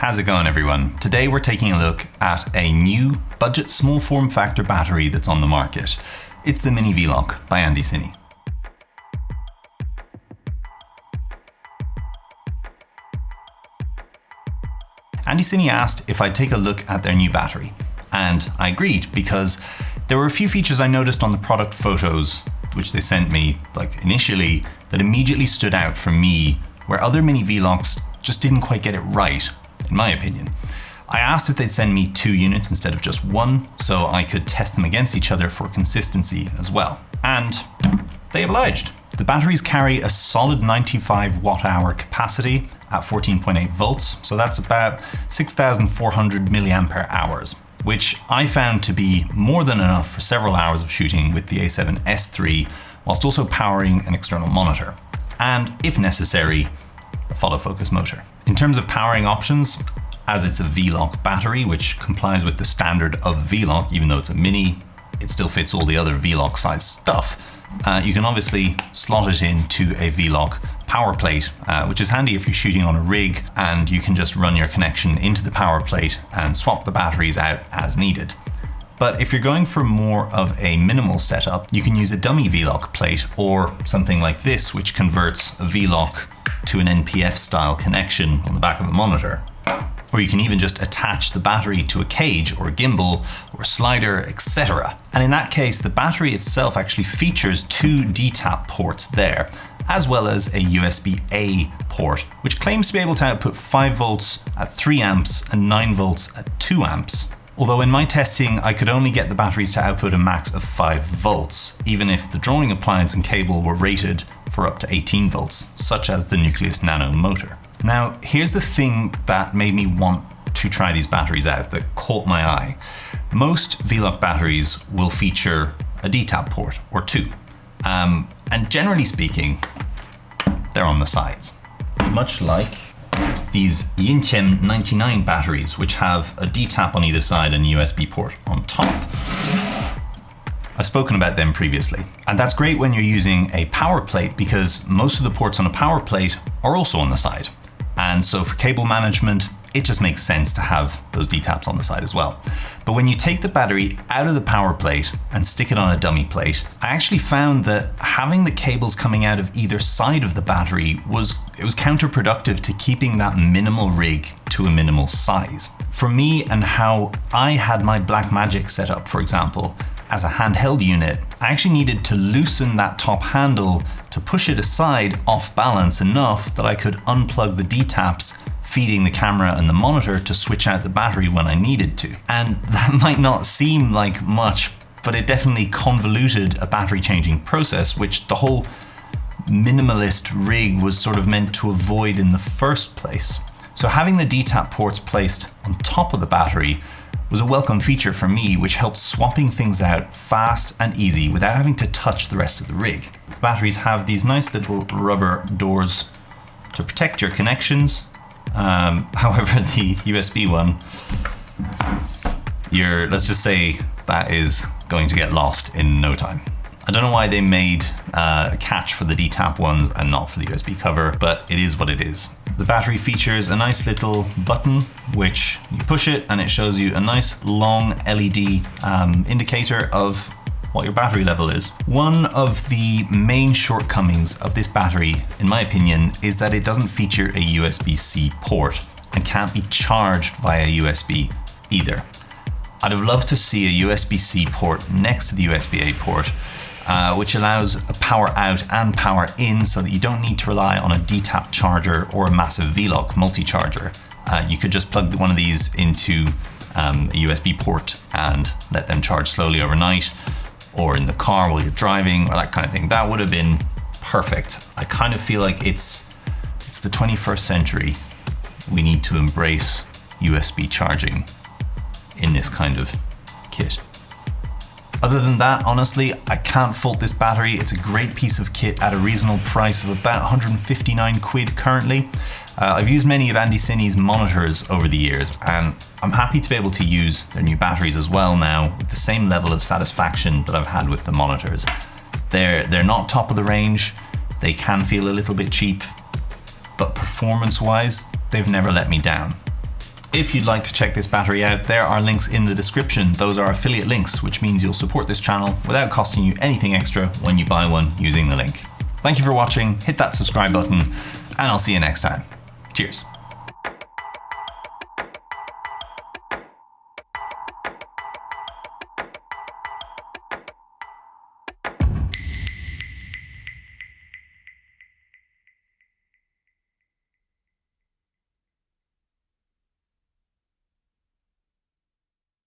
How's it going, everyone? Today we're taking a look at a new budget small form factor battery that's on the market. It's the Mini V-Lock by Andycine. Andycine asked if I'd take a look at their new battery, and I agreed because there were a few features I noticed on the product photos which they sent me, like initially, that immediately stood out for me where other Mini V-Locks just didn't quite get it right, in my opinion. I asked if they'd send me 2 units instead of just 1, so I could test them against each other for consistency as well. And they obliged. The batteries carry a solid 95 watt-hour capacity at 14.8 volts, so that's about 6,400 milliampere hours, which I found to be more than enough for several hours of shooting with the A7S III, whilst also powering an external monitor, and if necessary, a follow focus motor. In terms of powering options, as it's a V-Lock battery, which complies with the standard of V-Lock, even though it's a Mini, it still fits all the other V-Lock size stuff. You can obviously slot it into a V-Lock power plate, which is handy if you're shooting on a rig and you can just run your connection into the power plate and swap the batteries out as needed. But if you're going for more of a minimal setup, you can use a dummy V-Lock plate or something like this, which converts a V-Lock to an NPF style connection on the back of the monitor. Or you can even just attach the battery to a cage or a gimbal or slider, etc. And in that case, the battery itself actually features 2 DTap ports there, as well as a USB-A port, which claims to be able to output 5 volts at 3 amps and 9 volts at 2 amps. Although in my testing, I could only get the batteries to output a max of 5 volts, even if the drawing appliance and cable were rated for up to 18 volts, such as the Nucleus Nano motor. Now, here's the thing that made me want to try these batteries out, that caught my eye. Most V-Lock batteries will feature a DTap port or 2. And generally speaking, they're on the sides. Much like these Yinchem 99 batteries, which have a DTap on either side and a USB port on top. I've spoken about them previously, and that's great when you're using a power plate because most of the ports on a power plate are also on the side. And so for cable management, it just makes sense to have those DTaps on the side as well. But when you take the battery out of the power plate and stick it on a dummy plate, I actually found that having the cables coming out of either side of the battery was counterproductive to keeping that minimal rig to a minimal size. For me and how I had my Blackmagic set up, for example, as a handheld unit, I actually needed to loosen that top handle to push it aside off balance enough that I could unplug the DTaps, feeding the camera and the monitor to switch out the battery when I needed to. And that might not seem like much, but it definitely convoluted a battery changing process, which the whole minimalist rig was sort of meant to avoid in the first place. So having the DTap ports placed on top of the battery was a welcome feature for me, which helps swapping things out fast and easy without having to touch the rest of the rig. The batteries have these nice little rubber doors to protect your connections. However, the USB one, let's just say that is going to get lost in no time. I don't know why they made a catch for the DTap ones and not for the USB cover, but it is what it is. The battery features a nice little button, which you push it and it shows you a nice long LED indicator of what your battery level is. One of the main shortcomings of this battery, in my opinion, is that it doesn't feature a USB-C port and can't be charged via USB either. I'd have loved to see a USB-C port next to the USB-A port, which allows a power out and power in so that you don't need to rely on a DTap charger or a massive V-Lock multi-charger. You could just plug one of these into a USB port and let them charge slowly overnight, or in the car while you're driving, or that kind of thing. That would have been perfect. I kind of feel like it's the 21st century. We need to embrace USB charging in this kind of kit. Other than that, honestly, I can't fault this battery. It's a great piece of kit at a reasonable price of about 159 quid currently. I've used many of Andycine's monitors over the years, and I'm happy to be able to use their new batteries as well now with the same level of satisfaction that I've had with the monitors. They're not top of the range, they can feel a little bit cheap, but performance-wise, they've never let me down. If you'd like to check this battery out, there are links in the description. Those are affiliate links, which means you'll support this channel without costing you anything extra when you buy one using the link. Thank you for watching, hit that subscribe button, and I'll see you next time. Cheers.